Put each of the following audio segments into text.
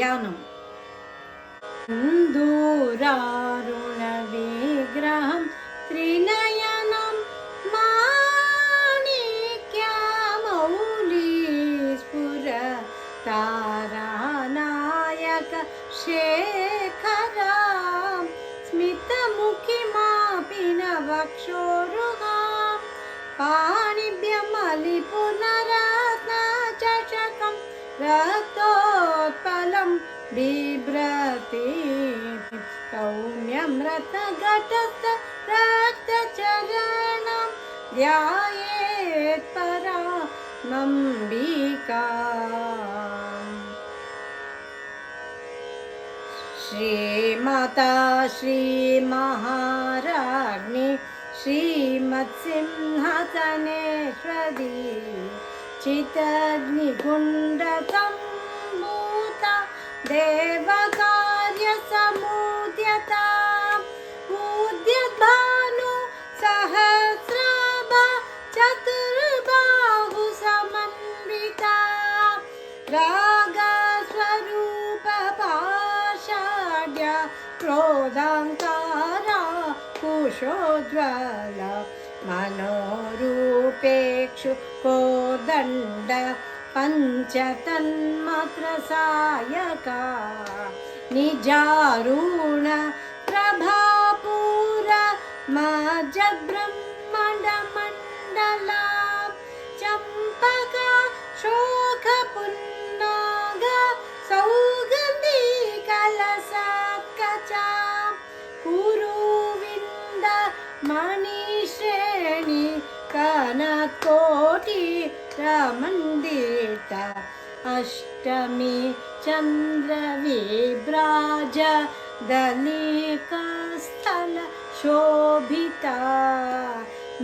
ध्यानम्। सिन्दूरारुणविग्रहं त्रिनयनं माणिक्यमौलिस्फुरतारानायक शेखरां स्मितमुखिमापि न वक्षोरुहां पाणिभ्यमलिपुनरत्नचषकं रक्तोत्पलं बिभ्रति सौम्यं रत्नघटस्थ रक्तचरणं ध्यायेत् परामम्बिकाम्। श्रीमाता श्रीमहाराज्ञी श्रीमत्सिंहासनेश्वरी चितग्निकुण्डसम्भूता देवकार्यसमुद्यता उद्यद्भानु सहस्राभा चतुर्बाहु समन्विता रागस्वरूप पाषाढ्य क्रोधाङ्कारा कुशोज्ज्वल मनोरूपेक्षु कोदण्ड पञ्चतन्मात्र सायका निजारुण प्रभापूर मज्जब्रह्मण्डमण्डला चम्पका शोकपुन्नाग सौगन्धी कलशकचा कुरुविन्द मणिश्रेणी कनकोटि रमन्दिता अष्टमी चन्द्रविभ्राज दलिकस्थल शोभिता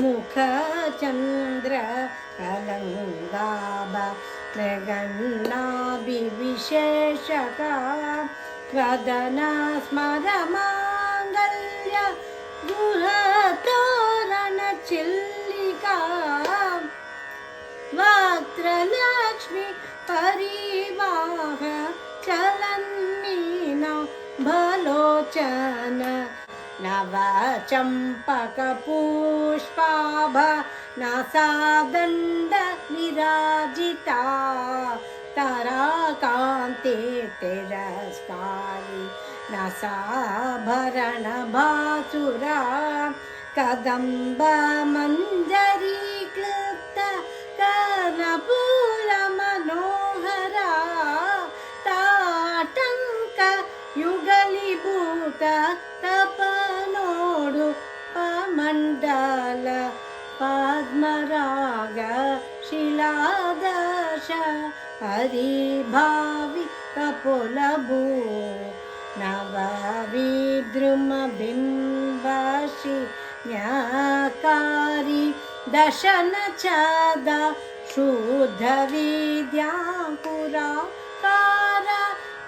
मुखचन्द्र कलङ्गाभ मृगन्नाभिविशेषका वदना स्मरमाङ्गल्य गृहतोरणचिल्लिका वक्त्रलक्ष्मी परिवाह चलन्मीना भलोचन नवचम्पकपुष्पाभ नासादण्ड विराजिता ताराकान्ते तिरस्कारी नासाभरण भासुरा कदम्ब मञ्जरी क्लृप्त कर्पूर मनोहरा ताटङ्क युगलीभूत तपनोडु पमण्डल पद्मराग शिलादश हरिभावि कपोलभू नवविद्रुमबिम्बशि न्याकारी दशन छद शुद्ध विद्यापुराकार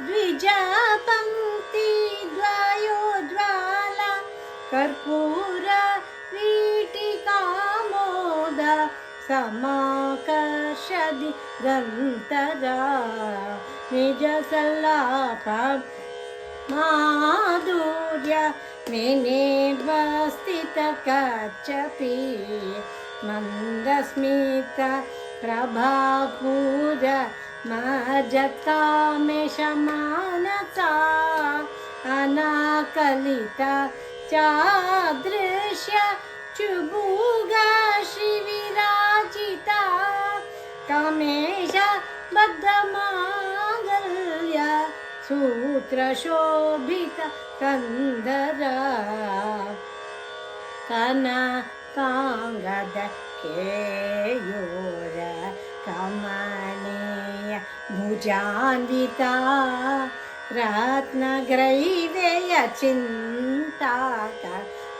द्विजपङ्क्ति द्वयोज्ज्वला कर्पूर वीटिकामोद समाकर्षदि गन्तरा निजसल्लाप माधुर्य मेनेद्वस्थित कच्छपि मन्दस्मित प्रभापूर मज्जत्कामेशमानसा अनाकलिता चादृश्य चुबुगा श्रीविराजिता कामेश बद्धमाङ्गल्य सूत्रशोभित कंदरा कनकाङ्गद केयूर कमनीय भुजान्विता रत्नग्रैवेय चिन्ताक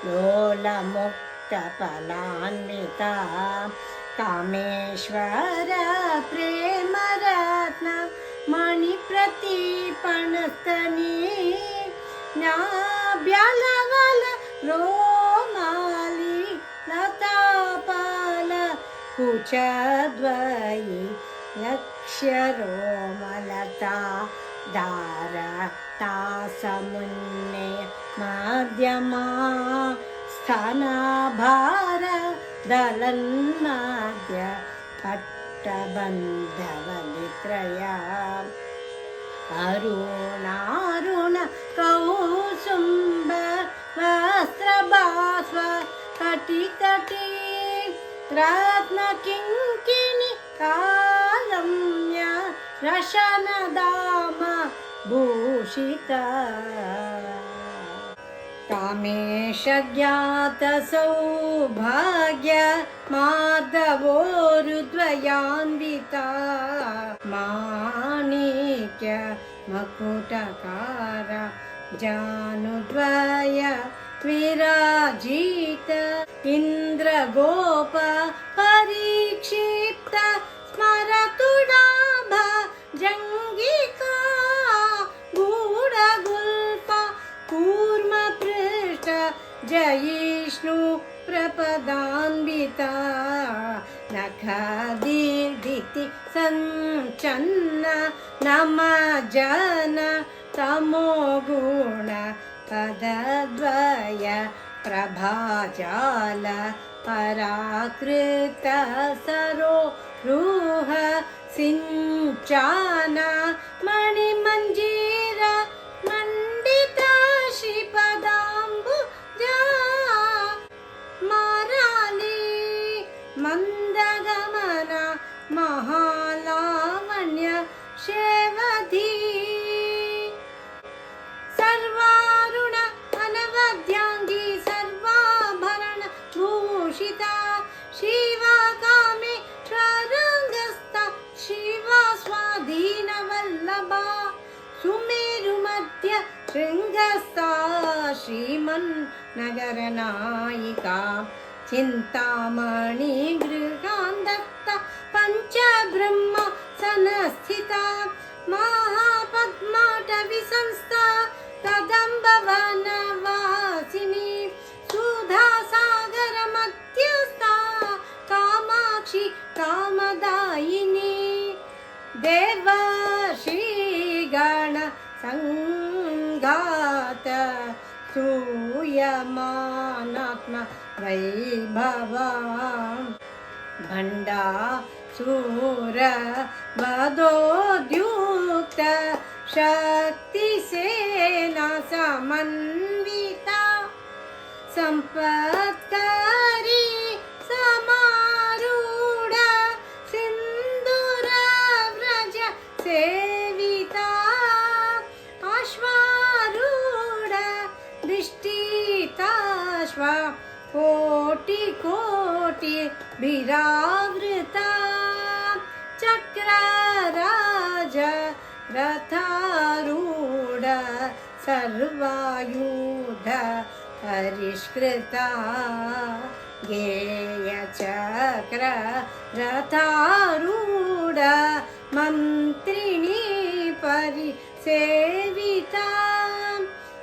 लोलमुक्तफलान्विता कामेश्वर प्रेमरत्न मणिप्रतीपणस्तनी नाभ्यलवल रोमाली लतापाल कुचद्वयी लक्ष्यरोमलता दार तासमुन्ने मध्यमा स्थानाभार दलन्मध्य पट्टबन्धवलित्रया अरुणारुण कौसुम्ब वस्त्रभास्व कटिकटी रत्नकिङ्किणी कालम्य रशनदाम भूषिता कामेशज्ञात सौभाग्य माधवोरुद्वयान्विता माणिक्य मकुटकार जानुद्वय विराजित इन्द्रगोप परीक्षिप्त स्मरतुडाभ जङ्गिका गूढगुल्फ कूर्मपृष्ठ जयिष्णु प्रपदान्विता नखदीर्घिति सञ्चन्न नमजन तमोगुण पदद्वय प्रभाजाल पराकृत सरोरुह सिञ्चान मणिमञ्जीर मण्डित श्रीपदाम्बुजा माराली मन्दगमन महालावण्य शेवधी सर्वारुण अनवद्यांगी सर्वाभरण भूषिता शिवकामेश्वराङ्गस्था शिवा स्वाधीनवल्लभा सुमेरुमध्य शृङ्गस्था श्रीमन्नगरनायिका चिन्तामणि गृहान्दत्ता पञ्चब्रह्म संस्थिता महापद्माटवी संस्था कदम्बवनवासिनी सुधासागर मध्यस्था कामाक्षी कामदायिनी देवर्षिगण संघात सूयमानात्म वैभवा भण्डासुर वधोद्युक्त शक्तिसेना समन्विता सम्पत्करी समारूढ सिन्दूरव्रज सेविता अश्वारूढ दृष्टिताश्व कोटि कोटि विरावृता चक्रराज रथारूढ सर्वायुध परिष्कृता गेयचक्र रथारूढ मन्त्रिणी परिसेविता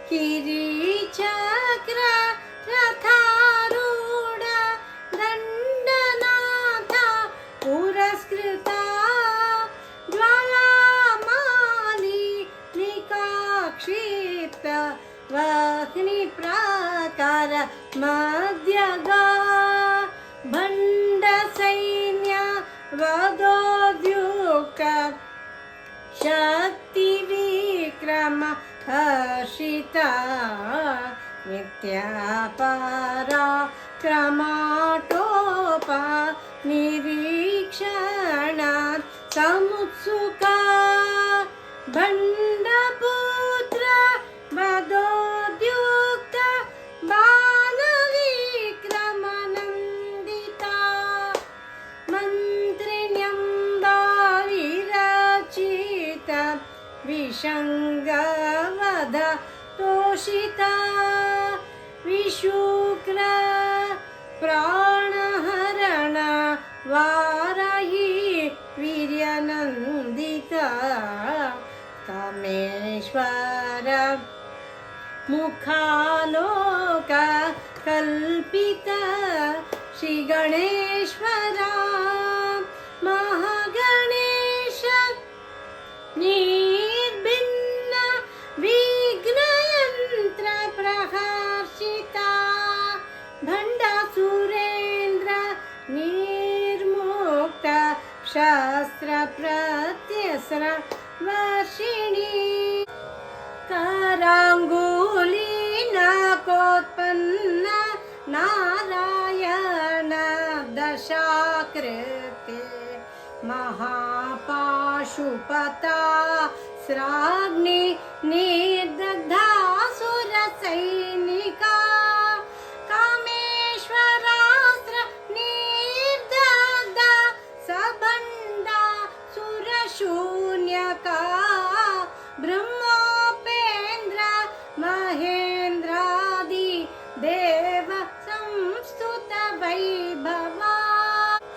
किरीचक्र रथारूढ दण्डनाथ पुरस्कृता ज्वालामाली निकाक्षिप्त वह्निप्राकार मध्यगा भण्डसैन्य वधोद्युक्त शक्तिविक्रम हर्षिता नित्यपराक्रमाटोप निरीक्षण समुत्सुका भण्डपुत्र वधोद्युक्त बालविक्रमनन्दिता मन्त्रिण्यम्बाविरचित विशङ्गवध तोषिता विशुक्र प्राणहरण वाराही वीर्यनन्दिता कामेश्वर मुखालोक कल्पित श्रीगणेश्वरा महागणेश निर्भिन्न शस्त्रप्रत्यस्रवर्षिणी कराङ्गुलीनकोत्पन्ना नारायण दशाकृते महापाशुपता स्राग्नि निर्दग्धासुरसैनिका कामेश्वरास्त्र निर्दग्धा सबण्डा सुरशून्यका ब्रह्मोपेन्द्र महेन्द्रादि देव संस्तुत वैभवा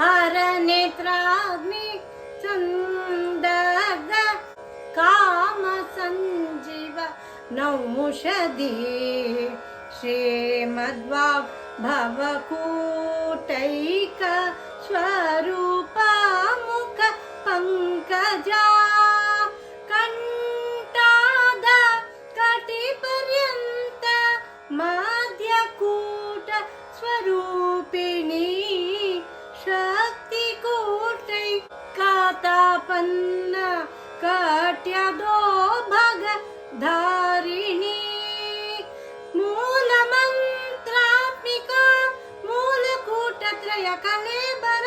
हर नेत्राग्नि संदग्ध काम संजीव नौषधि श्रीमद्वा भवकूटैक स्वरूप मुख पंकजा कंठाद कटिपर्यंत मध्यकूट स्वरूपिणी शक्तिकूटैकातापन्न कट्यदो भग धारिणी मूलमन्त्रात्मिका मूलकूटत्रय कलेबर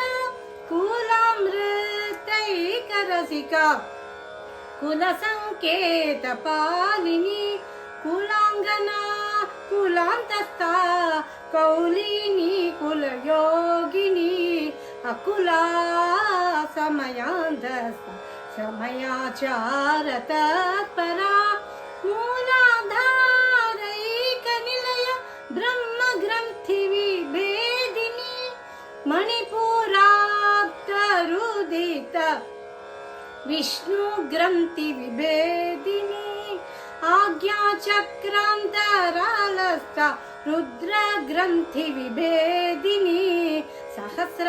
कुलामृतैकरसिका कुलसंकेतपालिनी कुलांगना कुलांतस्था कौलिनी कुलयोगिनी अकुला समयांतस्था समयाचार तत्परा मूलाधारैकनिलय ब्रह्मग्रन्थि विभेदिनी मणिपुराप्तरुदित विष्णुग्रन्थि विभेदिनी आज्ञाचक्रान्तरालस्थ रुद्रग्रन्थि विभेदिनी सहस्राराम्बुजारूढ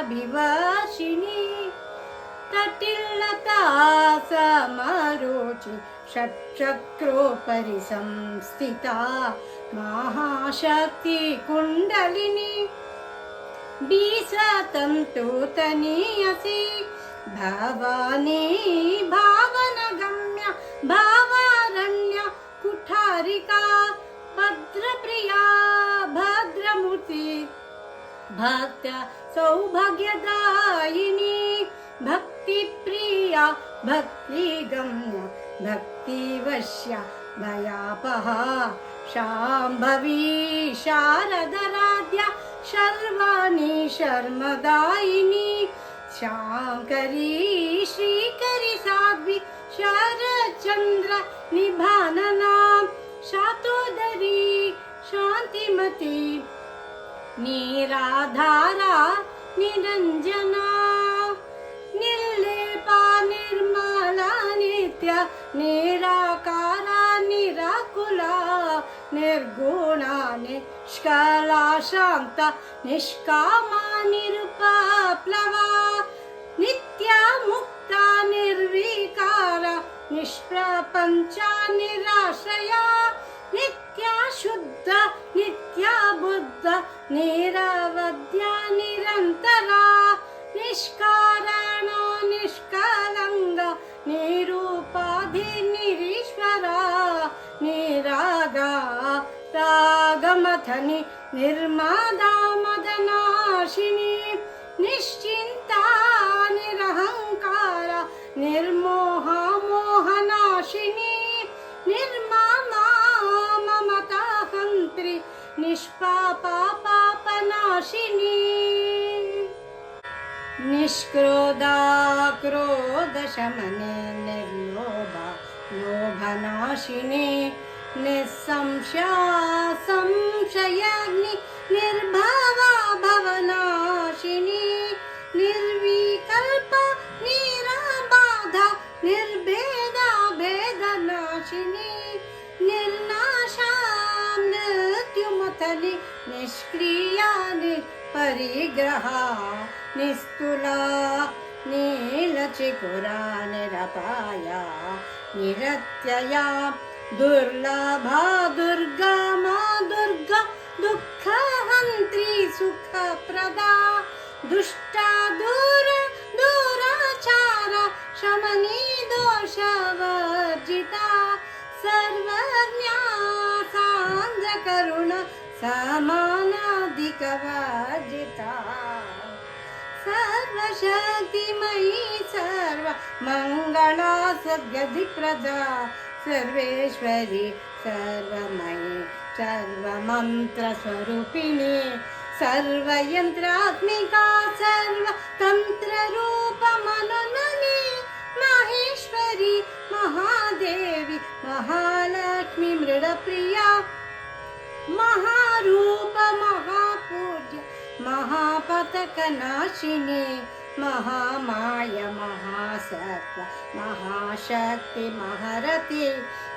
सुधासारभिवर्षिणी तटिल्लता समरोचि षट्चक्रोपरि संस्थिता महाशक्ति कुण्डलिनी बीसतन्तुतनीयसी भवानी भावनगम्य भावारण्य कुठारिका भद्रप्रिया भद्रमूर्ति भक्त सौभाग्यदायिनी भक्तिप्रिया भक्तिगम्य भक्तिवश्य भयापहा शाम्भवी शारदराध्या शर्वाणी शर्मदायिनी शांकरी श्रीकरी साध्वी शरचंद्र निभानना शातोदरी शांतिमती निराधारा निरंजना निर्लेपा निर्मला नित्य निराकारा निराकुला निर्गुणा निष्कला शांत निष्कामा निरुपप्लवा नित्या मुक्ता निर्विकारा निष्प्रपंचा निराश्रया नित्या शुद्ध नित्या बुद्ध निरवध्या निरंतरा निष्कारण निष्कलंग निरूपाधि निरीश्वरा निरागा रागमथनि निर्मादा मदनाशिनी निश्चिंता निरहंकार निर्मोहा मोहनाशिनी निर्मामा ममता हंत्री निष्पापा पापनाशिनी निष्क्रोधा क्रोधशमने निर्लोभा लोभनाशिनी निस्संशया संशयाग्नि निर्भवा भवनाशिनी निर्विकल्पा निराबाधा निर्भेदा भेदनाशिनी निर्नाशा मृत्युमथली निष्क्रिया निपरिग्रहा निस्तुला नीलचिकुरा निरपाया निरत्यया दुर्लभा दुर्गा मा दुर्गा दुःखहन्त्री मंत्री सुखप्रदा दुष्टा दुराचार शमनी दोषवर्जिता सर्वज्ञा सान्द्र करुण समानाधिकवर्जिता सर्वशक्तिमयी सर्व मंगला सद्गतिप्रदा सर्वेश्वरी सर्वमयी सर्वमन्त्रस्वरूपिणी सर्वयन्त्रात्मिका सर्वतन्त्ररूपमनननी माहेश्वरी महादेवी महालक्ष्मी मृडप्रिया महारूप महापूज्य महापतकनाशिनी महामाया महासत्व महाशक्ति महारथी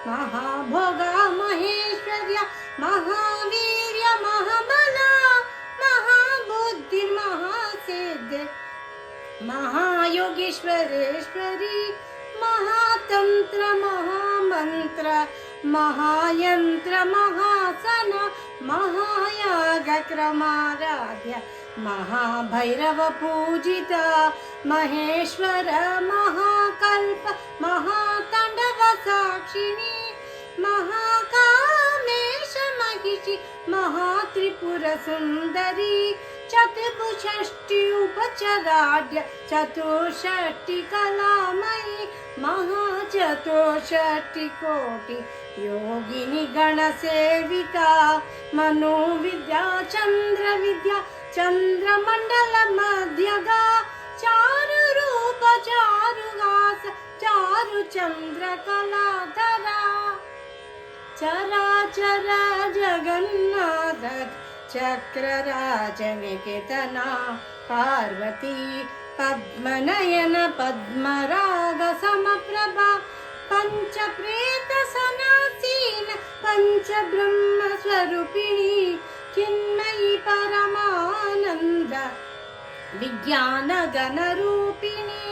महाभोगा महेश्वर्या महावीर्य महाबला महाबुद्धि महासिद्धि महायोगेश्वरेश्वरी महातंत्र महामंत्र महायंत्र महासन महायागक्रमाराध्य महाभैरव पूजिता महेश्वर महाकल्प महातांडव साक्षिणी महाकामेश महिषी महात्रिपुर सुंदरी चतुष्षष्टि उपचराढ्य चतुष्षष्टि कलामयी महाचतुष्षष्टि कोटि योगिनी गणसेविका मनोविद्या चंद्र विद्या चंद्रमंडल मध्यगा चारु रूप चारु हास चारु चंद्र कलाधरा चराचर जगन्नाथ चक्रराजनिकेतना पार्वती पद्मनयन पद्मराग समप्रभा पंचप्रेत सनासीन पंचब्रह्म स्वरूपिणी चिन्मयी परमानंद विज्ञान गण रूपिणी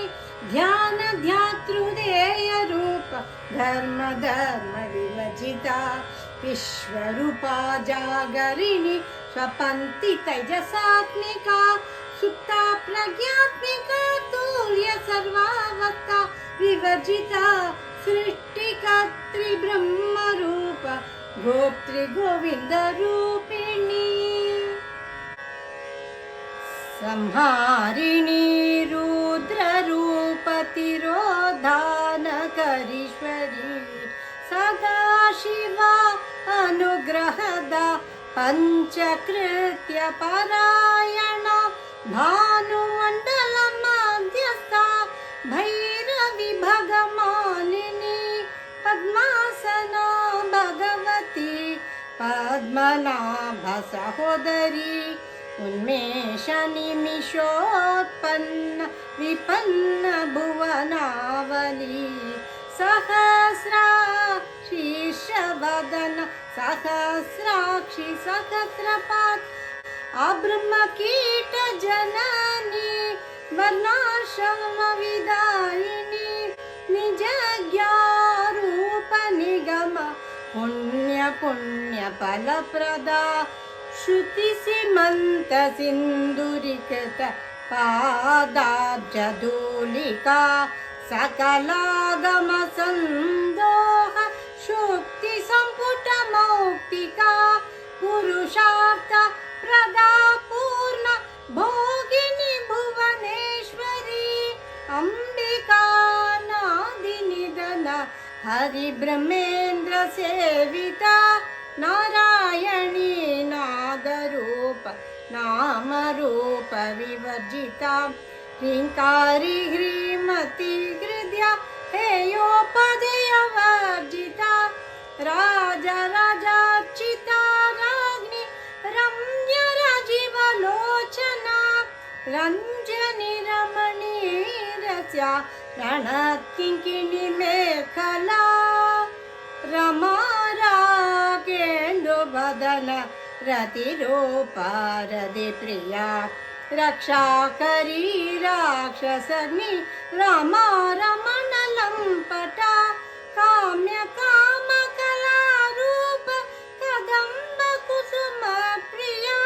ध्यान ध्यातृदेय रूप धर्म धर्म विवर्जिता विश्वरूपा जागरिणी स्वपन्ति तेजसात्मिका सुप्ता प्रज्ञात्मिका तुल्य सर्वावस्था विवर्जिता सृष्टिकर्त्री ब्रह्म रूप गोप्त्री गोविंद रूपिणी संहारिणी रुद्र रूप तिरोधानकरीश्वरी सदा शिवा अनुग्रहदा पंचकृत्य परायण भानुमंडल मध्यस्था भैरवी भगमालिनी पद्मासना भगवती पद्मनाभ सहोदरी उन्मेष निमिषोत्पन्न विपन्न भुवनावली सहस्रा शीर्षवदन सहस्राक्षि सहस्रपात् अब्रह्मकीट जननी वर्णाश्रम विदायिनी निजज्ञारूप निगम पुण्य पुण्य फलप्रदा श्रुति सीमंत सिंदूरिकृत पादाब्जधूलिका सकलागम संदोह शुक्ति संपुट मौक्तिका पुरुषार्थ प्रदा पूर्ण भोगिनी भुवनेश्वरी अंबिका नादिनिधन हरि ब्रह्मेन्द्र सेविता नारायणी नादरूप नामरूप विवर्जिता ह्रींकारी ह्रीमती हृदया हेयोपदेय वर्जिता राजा राजार्चिता राज्ञी रम्य राजीवलोचना रंजनी रमणी रस्या रणकिंकिणी मेखला रमा रागेन्दुवदन रतिरूपा रतिप्रिया रक्षा करी राक्षसग्नि रमा रमण लंपटा काम्य काम कला रूप कदम्ब कुसुम प्रिया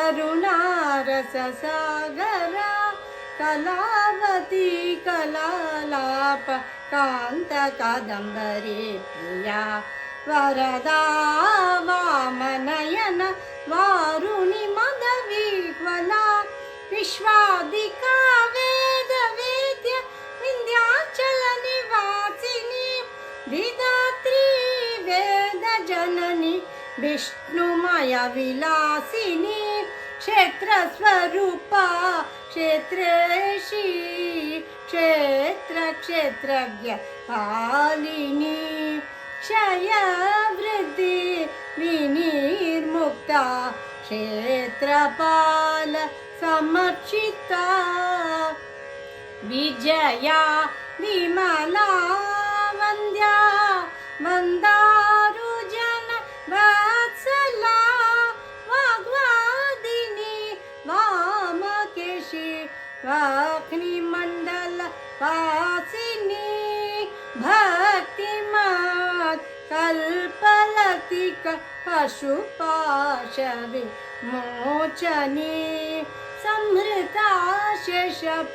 करुणारससागरा कलावती कलालाप कान्त कादम्बरी प्रिया वरदा वामनयन वारुणि मदविह्वला विश्वादिका वेदवेद्य विन्ध्याचल निवासिनी विधात्री वेदजननी विष्णुमय विलासिनी क्षेत्रस्वरूपा क्षेत्रेशी क्षेत्रज्ञ पालिनी क्षयवृद्धि विनिर्मुक्ता क्षेत्रपाल समर्चिता विजया विमला वन्द्या वन्दारुजन वत्सला वाग्वादिनी वामकेशी वाग्निमण्डल वासिनी भक्तिमात् कल्पलतिक पशुपाशविमोचनी संहृता शेषपाषण्डा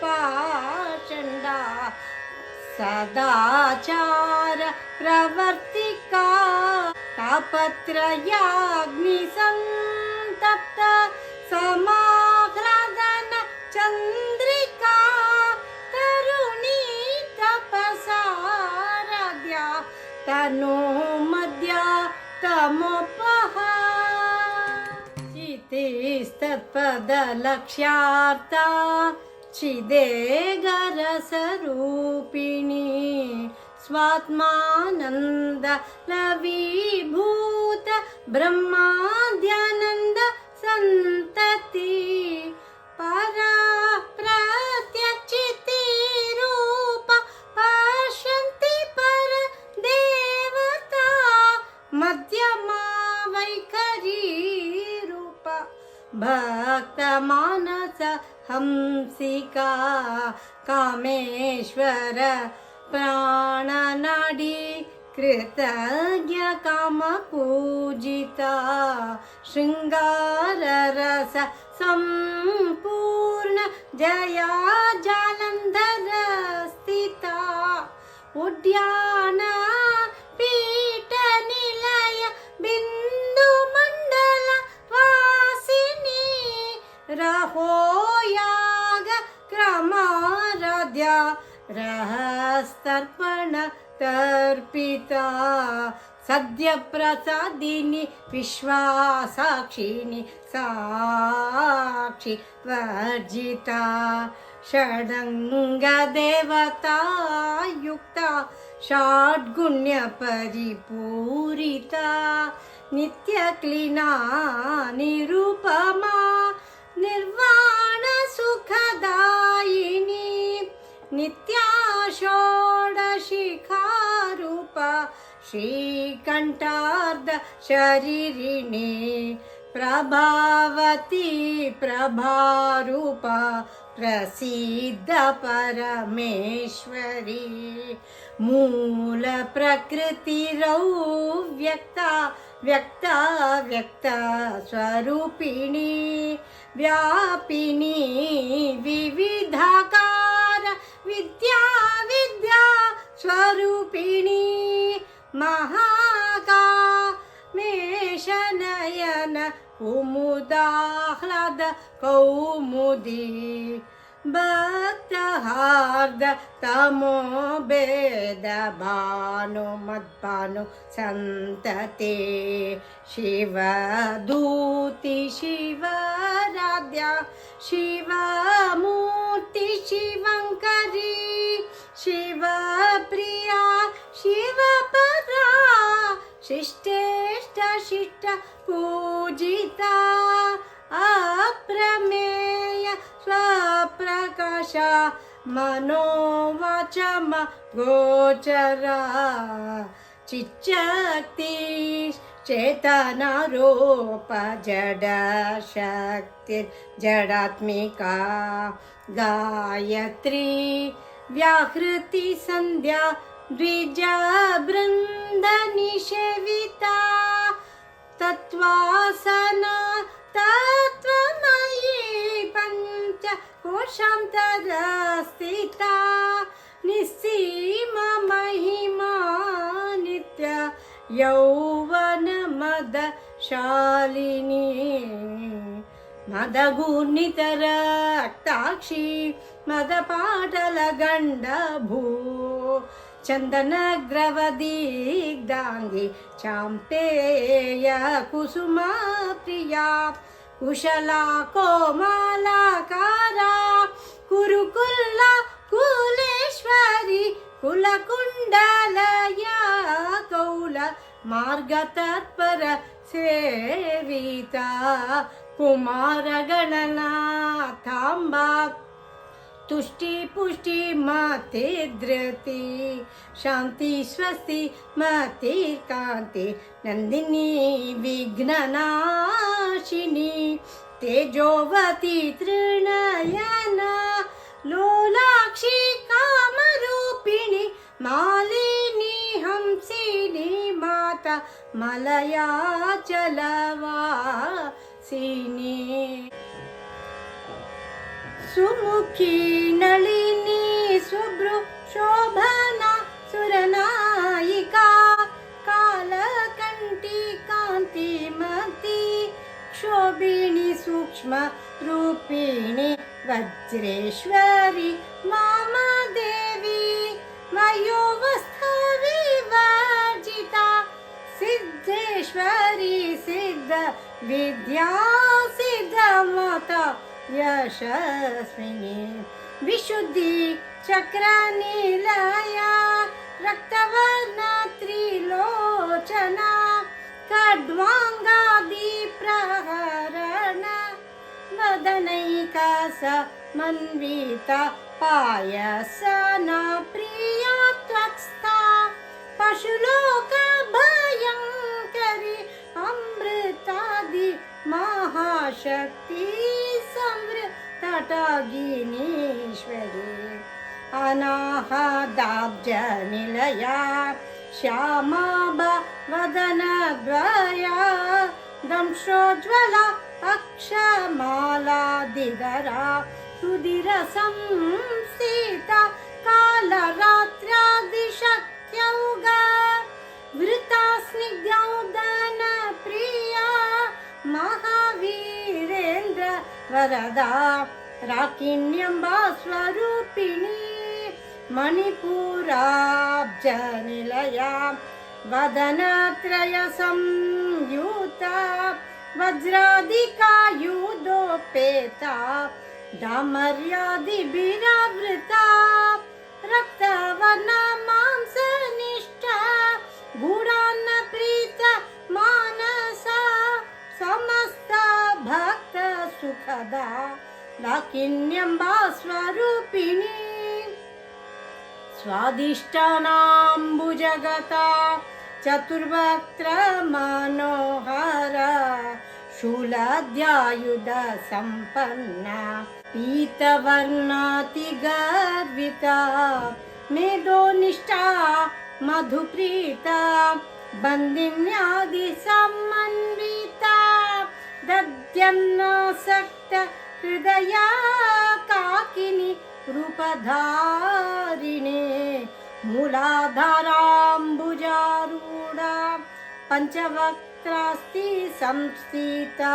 सदाचार प्रवर्तिका तापत्रयाग्निसन्तप्ता समाह्लादन चन्द्रिका तरुणी तपसाराध्या तनो मध्या तमोपहा चितिस्तत्पदलक्ष्यार्था चिदेगरसरूपिणी स्वात्मानन्द लवीभूत ब्रह्माद्यानन्द सन्तति परा प्रत्यक्षितिरूप पश्यन्ति पर देवता मध्यमा वैखरी रूप भक्तमानस हंसिका कामेश्वर प्राणनाडी कृतज्ञ कामपूजिता शृङ्गाररस सम्पूर्ण जया जालन्धर स्थिता उद्यान पीठ निलय बिन्दुमण्डल वासिनी रहो याग क्रमाराध्या रहस्तर्पण तर्पिता सद्य प्रसादिनी विश्वासाक्षिणी साक्षि वर्जिता षडंग देवता युक्ता षड्गुण्य परिपूरिता नित्यक्लीना निरूपमा निर्वाण सुखदायिनी नित्या षोडशिखारूपा श्रीकण्ठार्ध शरीरिणी प्रभावती प्रभारूपा प्रसिद्ध परमेश्वरी मूल प्रकृतिरौ व्यक्ता व्यक्ता व्यक्ता स्वरूपिणी व्यापिनी विविधाकार विद्या विद्या स्वरूपिणी महाकामेशनयन कुमुदाह्लाद कौमुदी भक्तहार्द तमो भेद भानु मद्भानु सन्तते शिवदूति शिवराध्या शिवमूर्ति शिवङ्करी शिवप्रिया शिवपरा शिष्टेष्ट शिष्ट पूजिता अप्रमेय स्वप्रकाश मनोवाचम गोचरा चिच्चक्ति चेतनारूप जड शक्ति जडात्मिका गायत्री व्याहृति संध्या द्विज बृंद निषेविता तत्वासना तत्त्वमयी पञ्चकोशान्तरस्थिता निस्सीमा महिमा नित्य यौवनमदशालिनी मदगुणितरक्ताक्षी मदपाटलगण्डभू चन्दनग्रवदिग्धाङ्गी चाम्पेय कुसुमप्रिया कुशला कोमलाकारा कुरुकुल्ला कुलेश्वरी कुलकुण्डलया कौल मार्गतत्पर सेविता कुमारगणनाथाम्बा तुष्टि पुष्टि मते धृति शांति स्वस्ति मते कांति नंदिनी विघ्ननाशिनी तेजोवती तृणयना लोलाक्षी कामरूपिणी मालिनी हंसिनी माता मलयाचलवासिनी सुमुखी नलिनी सुभ्रु शोभना सुरनायिका कालकंठी कांतिमती क्षोभिणी सूक्ष्म रूपिणी वज्रेश्वरी मामा देवी वयोवस्था विवर्जिता सिद्धेश्वरी सिद्ध विद्या सिद्ध माता यशस्विनी विशुद्धि चक्र निलया रक्तवर्ण त्रिलोचना खड्वांगादि प्रहरण वदनैका समन्विता पायसना प्रिया त्वक्स्था पशुलोक भयंकरी अमृतादि महाशक्ति तटागिनीश्वरी अनाहदाब्जनिलया श्यामाभा वदनद्वया दंशोज्ज्वला अक्षमालादिधरा सुधिरसंस्थिता कालरात्र्यादिशक्त्यौगा वृता स्निग्धौदनप्रिया महावीरेन्द्र वरदा राकिण्यम्बा स्वरूपिणी मणिपुराब्जनिलया वदनत्रय संयुता वज्रादिकायुधोपेता डामर्यादिभिरावृता रक्तवर्णा मांसनिष्ठा गूढान्नप्रीत मानसा समस्त भक्त सुखदा लाकिन्यम्बा स्वरूपिणी स्वादिष्टानाम्बुजगता चतुर्वक्त्र मनोहर शूलाद्यायुध संपन्ना पीतवर्णातिगर्विता मेधोनिष्ठा मधुप्रीता बन्दिन्यादि समन्विता दद्यन्नासक्त हृदया काकिनी रूपधारिणे मूलाधाराम्बुजारूढा पञ्चवक्त्रास्ति संस्थिता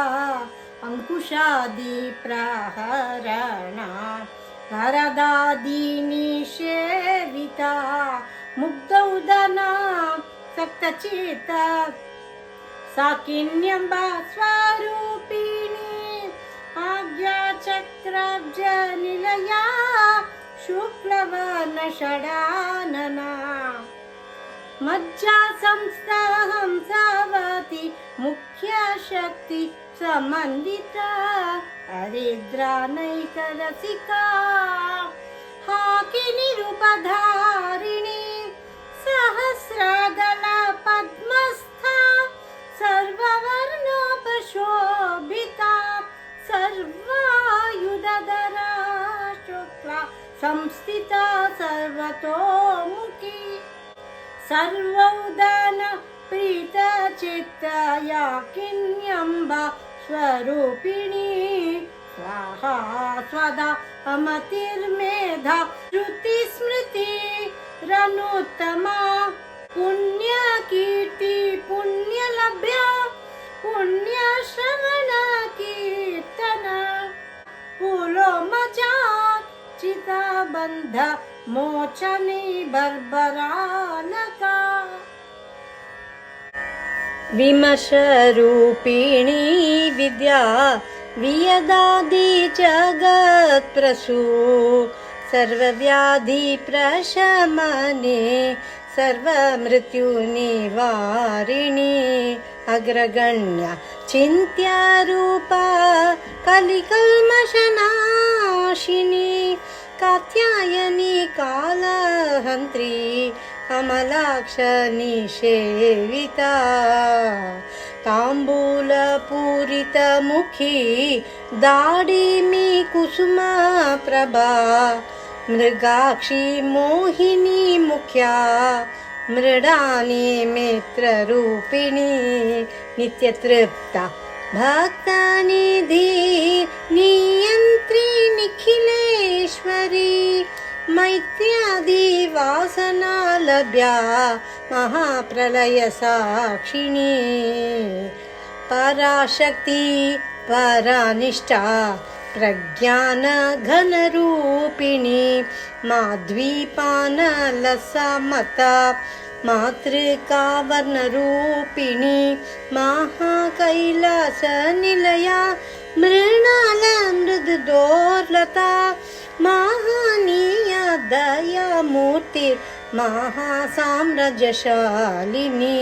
अंकुशादि प्रहरणा वरदादिनिषेविता मुग्धौदना सक्तचित्ता साकिन्यम्बा स्वरूपिणी आज्ञाचक्रब्जनिलया शुक्लवर्णषडानना मज्जा संस्था हंसावती मुख्य शक्ति समन्विता हरिद्रानैकरसिका हाकिनी रूपधारिणी सहस्रदल पद्मस्था सर्ववर्णोपशोभिता सर्वायुधधरा शुक्ला संस्थिता सर्वतोमुखी सर्वोदन प्रीतचित्तया किन्यम्बा स्वरूपिणी स्वाहा स्वदा अमतिर्मेधा श्रुति स्मृति रनुत्तमा पुण्यकीर्ति पुण्यलभ्या पुण्यश्रवण कीर्तन पुलोमजात चिताबन्ध मोचने बर्बरानका विमर्शरूपिणी विद्या वियदादि जगत्प्रसू सर्वव्याधि प्रशमने सर्वमृत्युनिवारिणी अग्रगण्या चिन्त्यारूपा कलिकल्मषनाशिनी कात्यायनी कालहन्त्री कमलाक्ष निषेविता ताम्बूलपूरितमुखी दाडिमी कुसुमप्रभा मृगाक्षी मोहिनी मुख्या मृडानी मित्ररूपिणी नित्यतृप्ता भक्तनिधि नियन्त्री निखिलेश्वरी मैत्र्यादि वासना लभ्या महाप्रलय साक्षिणी पराशक्ति परानिष्ठा प्रज्ञान घनरूपिणी माध्वीपानलसमता मातृका वर्णरूपिणी महाकैलासनिलया मृणाल मृदुदोर्लता महानीया दयामूर्तिर् महासाम्राज्यशालिनी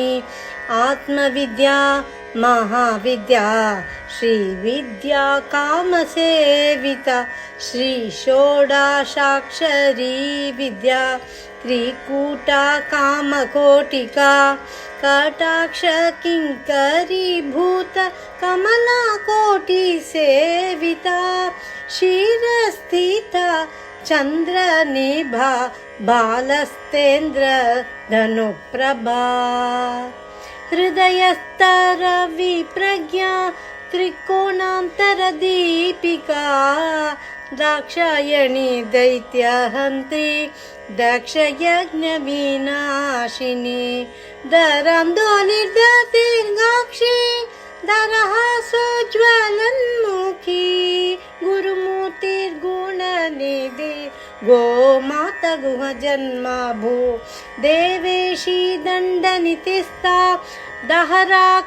आत्मविद्या महाविद्या श्रीविद्या कामसेविता श्री षोडशाक्षरी विद्या त्रिकूटा कामकोटिका कटाक्ष किङ्करीभूत कमलाकोटिसेविता शिरस्थिता चन्द्रनिभा बालस्तेन्द्र धनुप्रभा हृदयस्तरविप्रज्ञा त्रिकोणान्तरदीपिका दाक्षायणी दैत्यहन्त्री दक्षयज्ञविनाशिनी दरान्दोलिर्दीर्घाक्षी दरहासोज्ज्वलन्मुखी गुरुमूर्तिर्गुणनिधि गोमाता गुहजन्मा भू देवेशी दण्डनितिस्था दहराकाशरूपिणी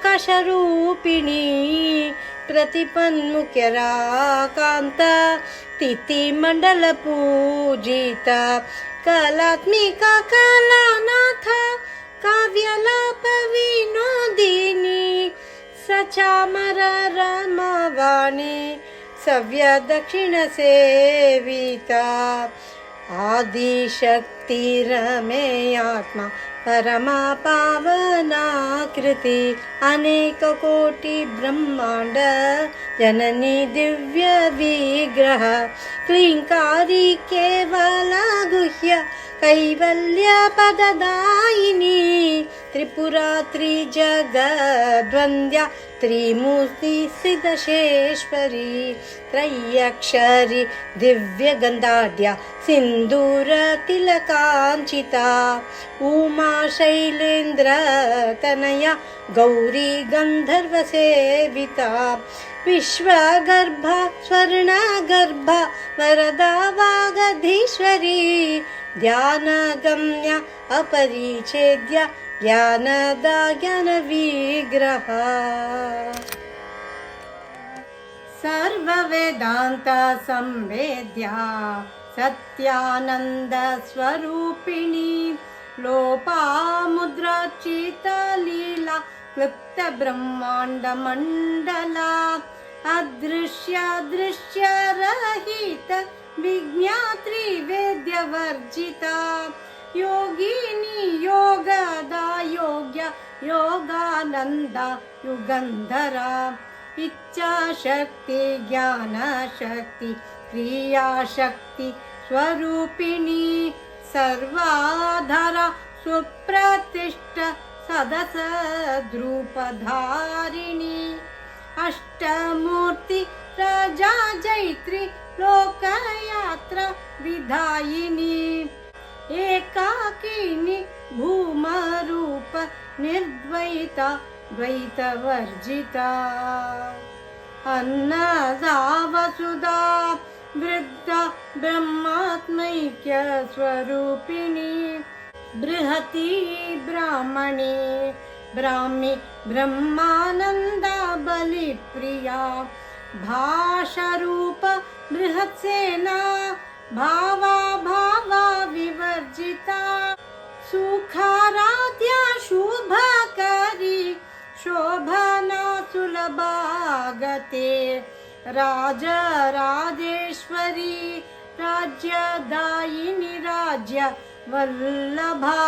प्रतिपन्मुख्यराकान्त तिथिमण्डलपूजिता कलात्मिका कलानाथ काव्यलापविनोदिनी सचामर रमवाणी सव्यदक्षिणसेविता आदिशक्तिरमेयात्मा परमा पावनाकृति अनेककोटि ब्रह्माण्ड जननी दिव्य विग्रह क्लीङ्कारी केवला गुह्य कैवल्य पददायिनी त्रिपुरा त्रिजगद्वन्द्या त्रिमूर्ति सिद्धेश्वरी त्रय्यक्षरी दिव्यगन्धाढ्या सिन्दूर तिलकाञ्चिता उमा शैलेन्द्र तनया गौरी गन्धर्वसेविता विश्वगर्भा स्वर्णगर्भा वरदा वागधीश्वरी ध्यानगम्या अपरिच्छेद्या ज्ञानदा ज्ञानविग्रहा सर्ववेदान्त संवेद्या सत्यानन्द स्वरूपिणी लोपामुद्राचितलीला क्लुप्त ब्रह्माण्ड मण्डला अदृश्य दृश्य रहित विज्ञात्री वेद्यवर्जिता योगिनी योगदा योग्य योगानन्दा युगन्धरा इच्छाशक्ति ज्ञानशक्ति क्रियाशक्ति स्वरूपिणी सर्वाधारा सुप्रतिष्ठ सदसद्रूपधारिणी अष्टमूर्ति राजा जैत्री लोकयात्रा विधायिनी एकाकिनी भूमरूप निर्द्वैता द्वैतवर्जिता अन्नदा वसुधा वृद्धा ब्रह्मात्मैक्य स्वरूपिणी बृहती ब्राह्मणी ब्राह्मी ब्रह्मानंदा बलिप्रिया भाषारूप बृहत्सेना भावा भावा विवर्जिता सुखाराध्या शुभकरी शोभना सुलभागते राजराजेश्वरी राज्यदायिनी राज्य वल्लभा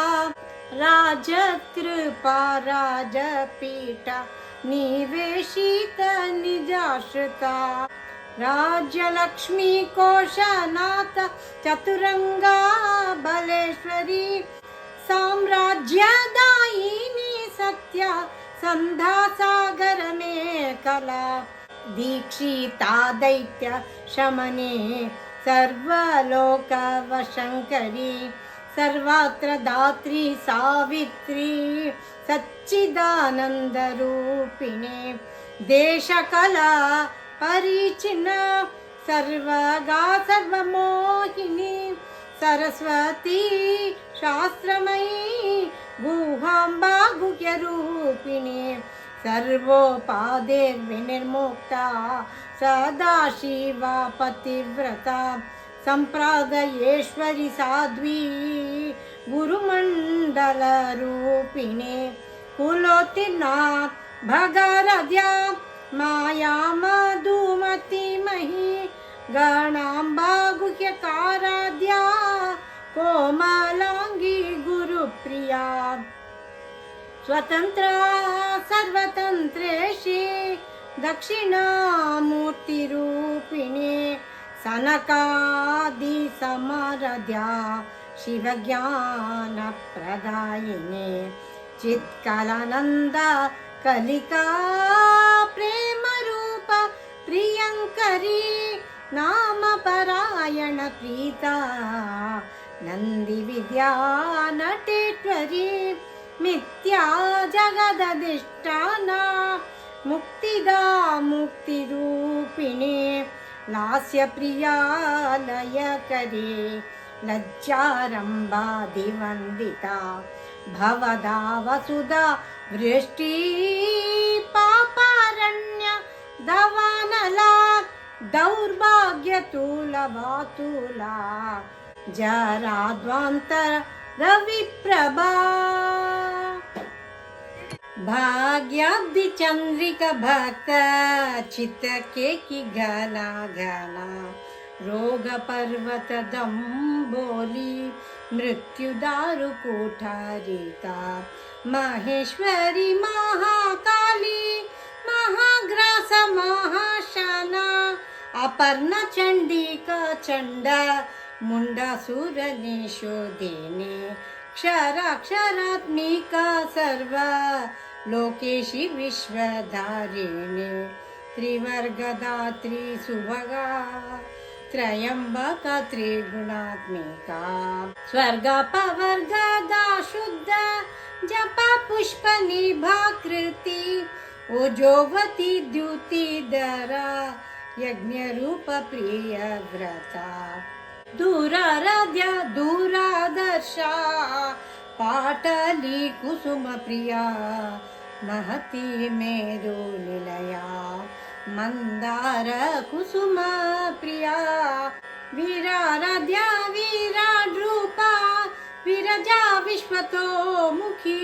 राजकृपा राजपीठा निवेशित निजाश्रिता राज्यलक्ष्मी कोशनाथ चतुरंगा बलेश्वरी साम्राज्यदायिनी सत्या संधा सागर में कला दीक्षिता दैत्य शमने सर्वलोकवशंकरी सर्वत्र दात्री सावित्री सच्चिदानंद रूपिणे देशकला परिचिन्न सर्वगा सर्वमोहिनी सरस्वती शास्त्रमयी गुहाम्बा गुह्यरूपिणी सर्वोपादेर्विनिर्मुक्ता सदाशिवा पतिव्रता संप्रादयेश्वरी साध्वी गुरुमण्डलरूपिणे कुलोत्तीर्णा भगरद्या माया मधुमतीमही गणाम्बा गुह्यकाराध्या कोमलांगी गुरुप्रिया स्वतंत्रा सर्वतंत्रेशी दक्षिणामूर्तिरूपिणे सनकादि समरद्या शिवज्ञानप्रदायिने चित्कलानंद कलिका प्रेमरूप प्रियंकरी नामपरायण प्रीता नंदी विद्या नटेश्वरी मिथ्या जगदधिष्ठाना मुक्तिदा मुक्तिरूपिणे लास्य प्रिया लयकरी लज्जारंभादिवंदिता भवदा वसुधा वृष्टि पापारण्य दवानला दौर्भाग्यतुलवातुला जराद्वान्तर रविप्रभा भाग्याब्धि चंद्रिका भक्त चित्त के की घना घना रोग पर्वत दम्बोली मृत्यु दारु कोठारिका महेश्वरी महाकाली महाग्रास महाशाना अपर्णा चंडिका चंडा मुंडासुर निशोधिनी क्षराक्षरात्मिका सर्व लोकेशी विश्वधारिणी त्रिवर्गदात्री सुभगा त्रयंबका त्रिगुणात्मिका स्वर्गापवर्गदा शुद्ध जपा पुष्प निभाकृति ओजोवती द्युतिधरा यज्ञ रूप प्रिय व्रता दूराराध्या दूरादर्शा पाटली कुसुम प्रिया महती मेरु निलया मंदार कुसुम प्रिया वीराराध्या विराट रूपा विरजा विश्वतोमुखी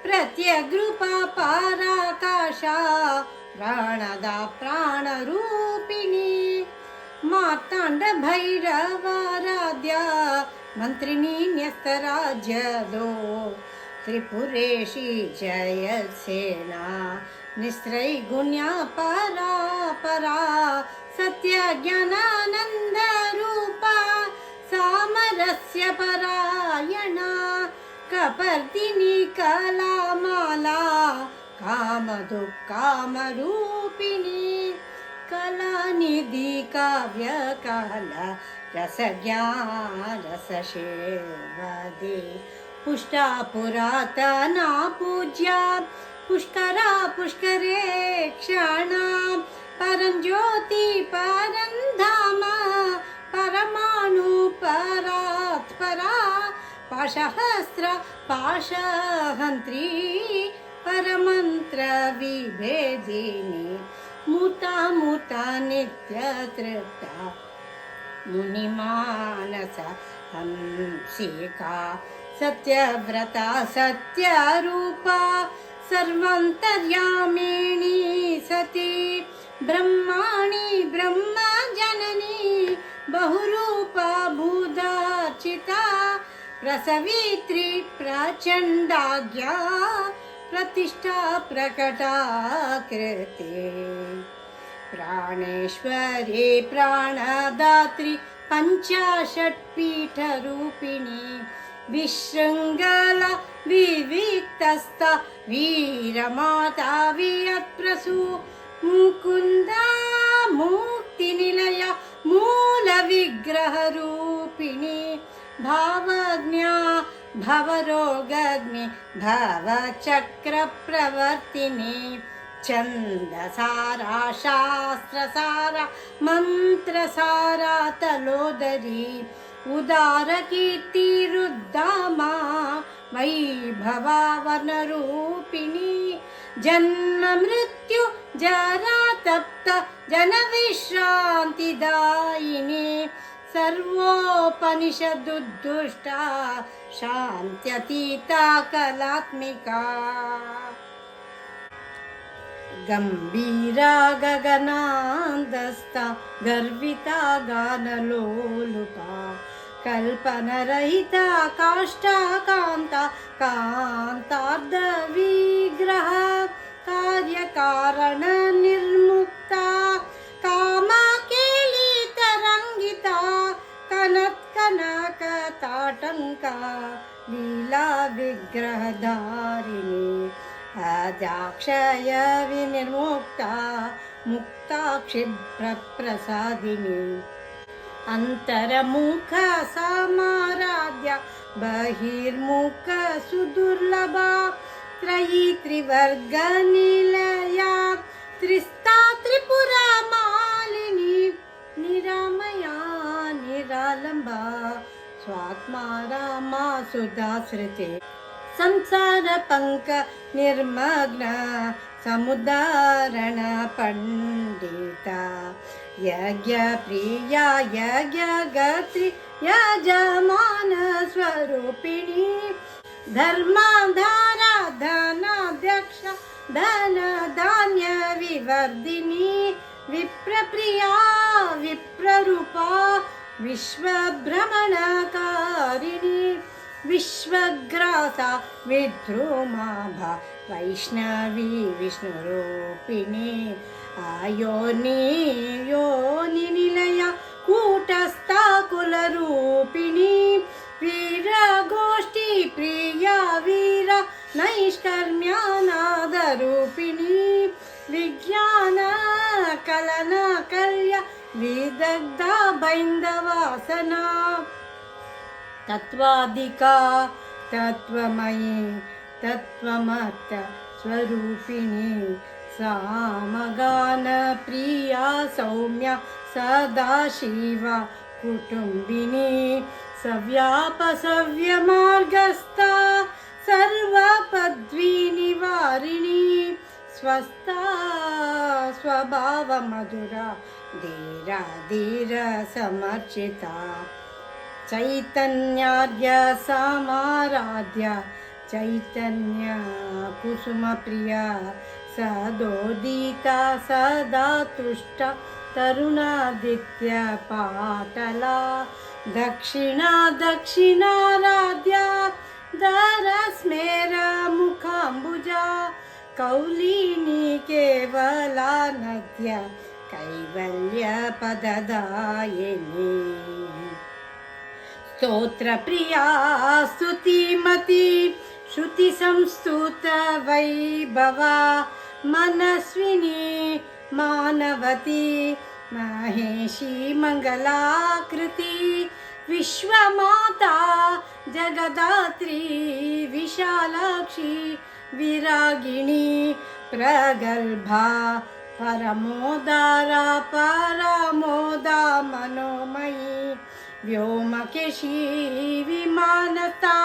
प्रत्यग्रूपा पराकाशा प्राणदा प्राणरूपिणी मार्तांड भैरवाराध्या मंत्रिणी न्यस्तराज्यदो त्रिपुरेशी जयसेना निस्त्रैगुण्या परा परा सत्य ज्ञानानंद रूपा सामरस्य परायणा कपर्दिनी कलामाला कामदुःखामरूपिणी कलानिधि काव्यकाल रससेवदे पुष्टा पुरातना पूज्या पुष्करा पुष्करे क्षणा परञ्ज्योति परन्धाम परमाणु परात्परा पाशहस्त्र पाशहन्त्री परमन्त्र विभेदिनी मुता मुता नित्य तृप्ता मुनिमानस हंसिका सत्यव्रता सत्यरूपा सर्वान्तर्यामिणी सती ब्रह्माणि ब्रह्मजननी बहुरूपा भूदार्चिता प्रसवित्री प्रचण्डाज्ञा प्रतिष्ठा प्रकटाकृते प्राणेश्वरी प्राणदात्री पञ्चाशत्पीठरूपिणी विशृङ्खला विविक्तस्था वीरमाता वियत्प्रसू मुकुन्दा मुक्तिनिलया मूलविग्रहरूपिणी भावज्ञा भवरोगग्नि भवचक्रप्रवर्तिनी छन्दसारा शास्त्रसारा मन्त्रसारा तलोदरी उदारकीर्तिरुद्दामा वैभवावनरूपिणी जन्म मृत्यु जरा तप्त जनविश्रान्तिदायिनी सर्वोपनिषदुद्दुष्टा शान्त्यतीता कलात्मिका गम्भीरा गगनान्दस्था गर्विता गानलोलुपा कल्पनरहिता काष्ठा कान्ता कान्तार्धविग्रह कार्यकारण निर्मुक्ता कामाकेलितरङ्गिता कनत्कनकताटङ्का लीला विग्रहधारिणी अजाक्षय विनिर्मुक्ता मुक्ता क्षिप्रप्रसादिनी अन्तर्मुख समाराध्य बहिर्मुख सुदुर्लभा त्रयी त्रिवर्गनिलया त्रिस्ता त्रिपुरा मालिनी निरामया निरालम्बा स्वात्मा रामा सुधाश्रिते संसार पंक निर्मग्न समुदारण पंडिता यज्ञ प्रिया यज्ञ गत्री यजमान स्वरूपिणी धर्माधारा धनाध्यक्ष धन धान्य विवर्धिनी विप्रप्रिया विप्ररूपा विश्वभ्रमणकारिणी विश्वग्रासा विद्रुमाभा वैष्णवी विष्णुरूपिणी आयोनि योनि निलया कूटस्था कुलरूपिणी वीरगोष्ठी प्रिया वीर नैष्कर्म्यानादरूपिणी विज्ञान कलन कल्य विदग्धा बैन्दवासना तत्वादिका तत्वमयी तत्वमर्थ स्वरूपिणी सामगान प्रिया सौम्या सदाशिवा कुटुम्बिनी सव्यापसव्यमार्गस्था सर्वपद्वीनिवारिणी स्वस्था स्वभावमधुरा धीरा धीर समर्चिता चैतन्यार्य समाराध्य चैतन्य कुसुमप्रिया सदोदिता सदा तुष्टा तरुणादित्य पाटला दक्षिणा दक्षिणाराध्या दरस्मेर मुखाम्बुजा कौलिनी केवला नद्य कैवल्य पददायिनी स्तोत्र प्रिया स्तुतिमती श्रुतिसंस्तुत वैभवा मनस्विनी मानवती महेशी मंगलाकृति विश्वमाता जगदात्री विशालाक्षी विरागिणी प्रगल्भा परमोदारा परमोदा मनोमयी व्योमकेशी विमानता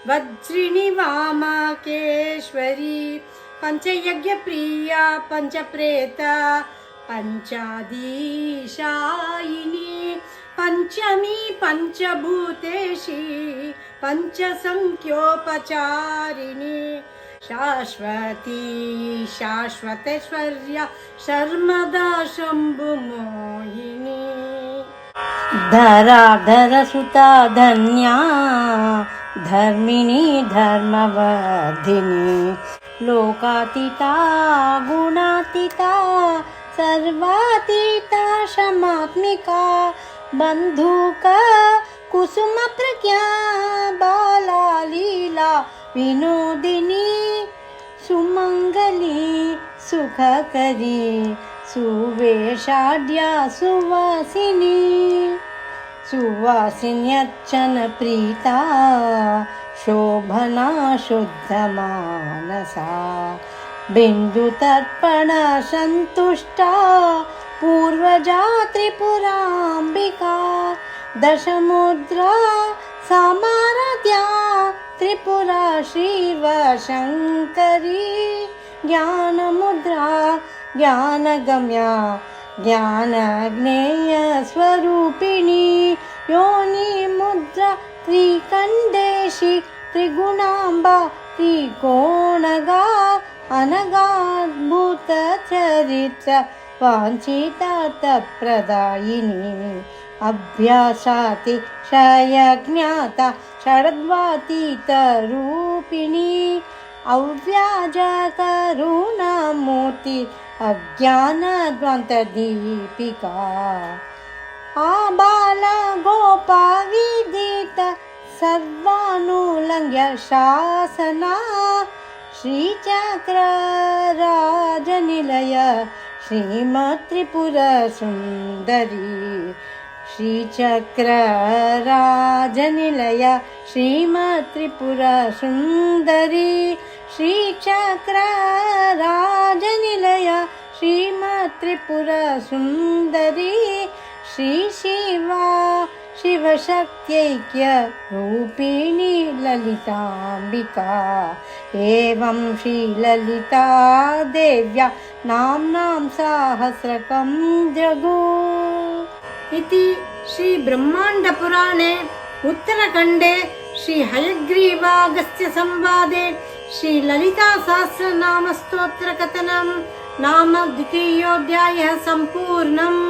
वज्रिणी वामकेश्वरी पंचयज्ञप्रिया पंचप्रेता पंचाधीशायिनी पंचमी पंचभूतेशी पंचसंख्योपचारिणी शाश्वती शाश्वतेश्वर्या शर्मदा शंभुमोहिनी धराधर सुता धन्या धर्मिणी धर्मवर्धिनी लोकातीता गुणातीता सर्वातीता क्षमात्मिका बंधुका कुसुम प्रज्ञा बाला लीला विनोदिनी सुमंगली सुखकरी सुवेशाढ्या सुवासिनी सुवासिन्यर्चन प्रीता शोभना शुद्धमानसा बिन्दुतर्पण सन्तुष्टा पूर्वजा त्रिपुराम्बिका दशमुद्रा समाराध्या त्रिपुरा श्रीवशङ्करी ज्ञानमुद्रा ज्ञानगम्या ज्ञानज्ञेय स्वरूपिणी योनिमुद्रा त्रिकण्डेशी त्रिगुणाम्बा त्रिकोणगा अनगाद्भुतचरित्र वाञ्छितार्थप्रदायिनी अभ्यासाति क्षयज्ञाता षड्वातीतरूपिणी अव्याजकरुणामूर्ति अज्ञानध्वन्तदीपिका आबाला गोपाविदित सर्वानुलङ्घ्य शासना श्रीचक्रराजनिलय श्रीमत्त्रिपुरसुन्दरी श्रीचक्रराजनिलय श्रीमत्त्रिपुरसुन्दरी श्रीचक्रराजनिलय श्रीमत्त्रिपुरसुन्दरी श्रीशिवा शिवशक्त्यैक्य रूपिणी ललिताम्बिका एवं श्रीललिता देव्या नाम्नां सहस्रकं जगु इति श्री ब्रह्माण्डपुराणे उत्तरखण्डे श्री हयग्रीवागस्त्य संवादे श्री ललिता सहस्रनाम स्तोत्र कथनं नाम द्वितीयोऽध्यायः सम्पूर्णम्।